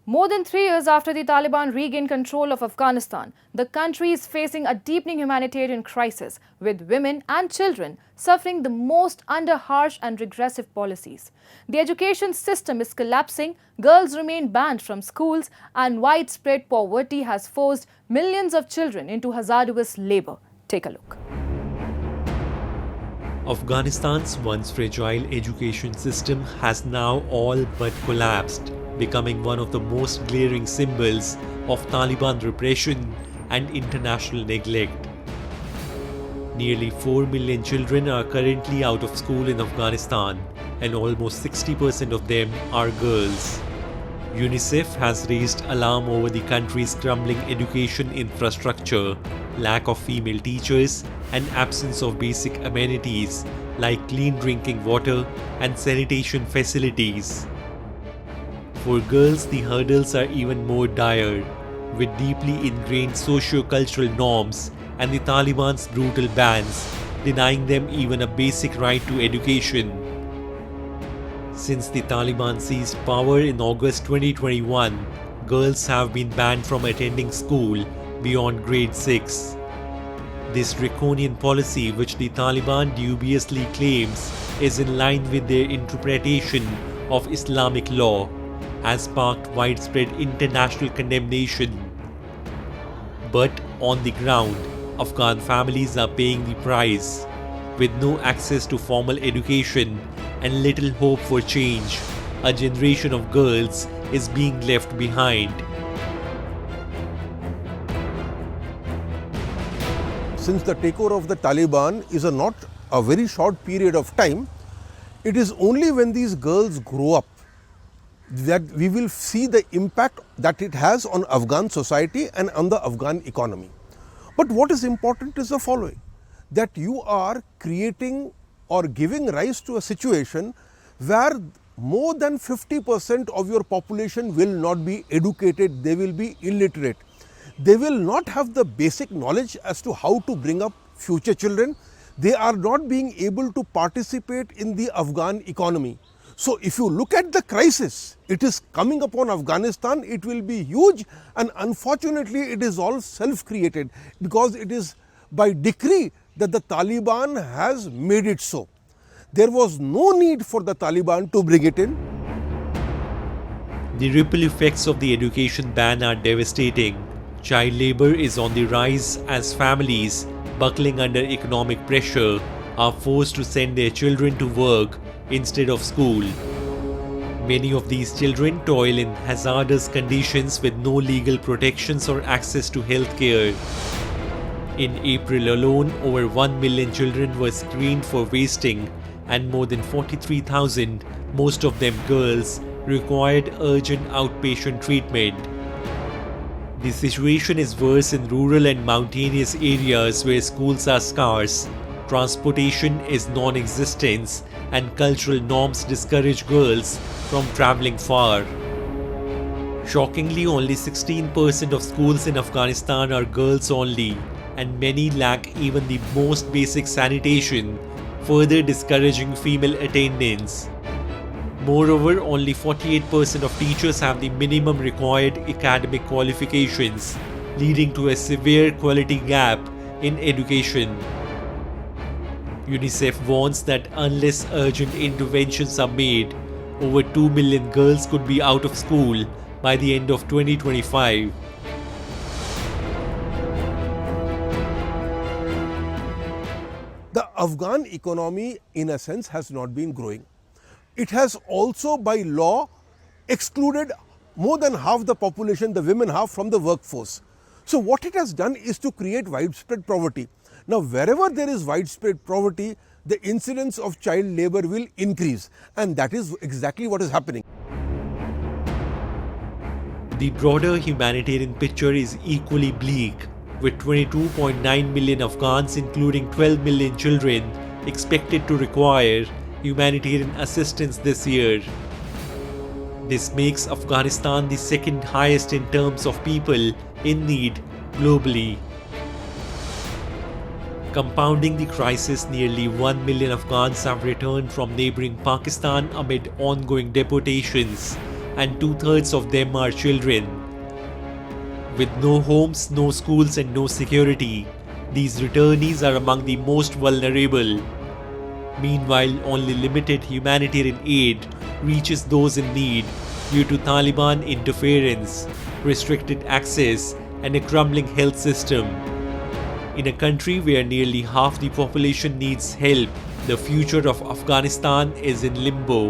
More than 3 years after the Taliban regained control of Afghanistan, the country is facing a deepening humanitarian crisis, with women and children suffering the most under harsh and regressive policies. The education system is collapsing, girls remain banned from schools, and widespread poverty has forced millions of children into hazardous labor. Take a look. Afghanistan's once fragile education system has now all but collapsed, becoming one of the most glaring symbols of Taliban repression and international neglect. Nearly 4 million children are currently out of school in Afghanistan, and almost 60% of them are girls. UNICEF has raised alarm over the country's crumbling education infrastructure, lack of female teachers, and absence of basic amenities like clean drinking water and sanitation facilities. For girls, the hurdles are even more dire, with deeply ingrained socio-cultural norms and the Taliban's brutal bans denying them even a basic right to education. Since the Taliban seized power in August 2021, girls have been banned from attending school beyond grade 6. This draconian policy, which the Taliban dubiously claims is in line with their interpretation of Islamic law, has sparked widespread international condemnation. But on the ground, Afghan families are paying the price. With no access to formal education and little hope for change, a generation of girls is being left behind. Since the takeover of the Taliban is not a very short period of time, it is only when these girls grow up that we will see the impact that it has on Afghan society and on the Afghan economy. But what is important is the following, that you are creating or giving rise to a situation where more than 50% of your population will not be educated, they will be illiterate. They will not have the basic knowledge as to how to bring up future children. They are not being able to participate in the Afghan economy. So if you look at the crisis, it is coming upon Afghanistan, it will be huge, and unfortunately it is all self-created because it is by decree that the Taliban has made it so. There was no need for the Taliban to bring it in. The ripple effects of the education ban are devastating. Child labor is on the rise as families, buckling under economic pressure, are forced to send their children to work instead of school. Many of these children toil in hazardous conditions with no legal protections or access to healthcare. In April alone, over 1 million children were screened for wasting, and more than 43,000, most of them girls, required urgent outpatient treatment. The situation is worse in rural and mountainous areas where schools are scarce, transportation is non-existent, and cultural norms discourage girls from traveling far. Shockingly, only 16% of schools in Afghanistan are girls only, and many lack even the most basic sanitation, further discouraging female attendance. Moreover, only 48% of teachers have the minimum required academic qualifications, leading to a severe quality gap in education. UNICEF warns that unless urgent interventions are made, over 2 million girls could be out of school by the end of 2025. The Afghan economy, in a sense, has not been growing. It has also, by law, excluded more than half the population, the women half, from the workforce. So what it has done is to create widespread poverty. Now, wherever there is widespread poverty, the incidence of child labor will increase, and that is exactly what is happening. The broader humanitarian picture is equally bleak, with 22.9 million Afghans, including 12 million children, expected to require humanitarian assistance this year. This makes Afghanistan the second highest in terms of people in need globally. Compounding the crisis, nearly 1 million Afghans have returned from neighboring Pakistan amid ongoing deportations, and 2/3 of them are children. With no homes, no schools, and no security, these returnees are among the most vulnerable. Meanwhile, only limited humanitarian aid reaches those in need due to Taliban interference, restricted access, and a crumbling health system. In a country where nearly half the population needs help, the future of Afghanistan is in limbo.